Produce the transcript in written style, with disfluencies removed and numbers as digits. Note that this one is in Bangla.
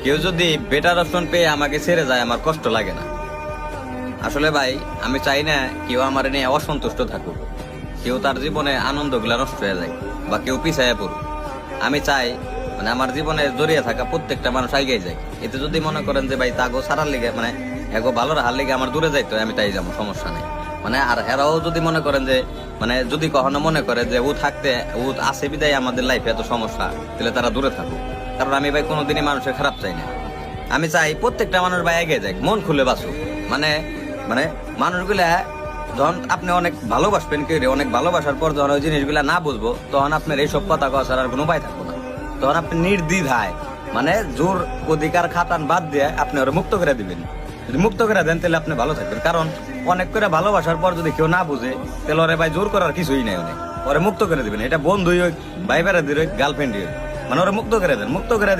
কেউ যদি বেটার অপশন পেয়ে আমাকে ছেড়ে যায় আমার কষ্ট লাগে না। আসলে ভাই আমি চাই না কেউ আমার নিয়ে অসন্তুষ্ট থাকুক, কেউ তার জীবনে আনন্দগুলা নষ্ট হয়ে যায় বা কেউ পিছায় পড়ুক। আমি চাই মানে আমার জীবনে জড়িয়ে থাকা প্রত্যেকটা মানুষ এগিয়ে যায়। এতে যদি মনে করেন যে ভাই তাগো সারার লিগে মানে এগো ভালো রাখার লিগে আমার দূরে যাইতে হয়, আমি তাই যাবো, সমস্যা নেই। মানে আর এরাও যদি মনে করেন যে মানে যদি কখনো মনে করে যে ও থাকতে ও আছে বিদায় আমাদের লাইফে এত সমস্যা, তাহলে তারা দূরে থাকুক। কারণ আমি ভাই কোনোদিনই মানুষের খারাপ চাই না। আমি চাই প্রত্যেকটা মানুষ ভাই এগিয়ে যাক, মন খুলে বাঁচুক। মানে মানে মানুষগুলা যখন আপনি অনেক ভালোবাসবেন কেউ, অনেক ভালোবাসার পর যখন ওই জিনিসগুলা না বুঝবো, তখন আপনার এইসব কথা কওয়া ছাড়া আর কোনো উপায় থাকবো না। তখন আপনি নির্দ্বিধায় মানে জোর অধিকার খাতান বাদ দিয়ে আপনি ওরা মুক্ত করে দিবেন। যদি মুক্ত করে দেন তাহলে আপনি ভালো থাকবেন। কারণ অনেক করে ভালোবাসার পর যদি কেউ না বুঝে, তাহলে ওরে ভাই জোর করার কিছুই নেই। অনেক ওরে মুক্ত করে দিবেন, এটা বন্ধুই হোক, ভাই বেড়াদির হোক, গার্লফ্রেন্ডই হোক, মানে ওরা মুক্ত করে দেন, মুক্ত করে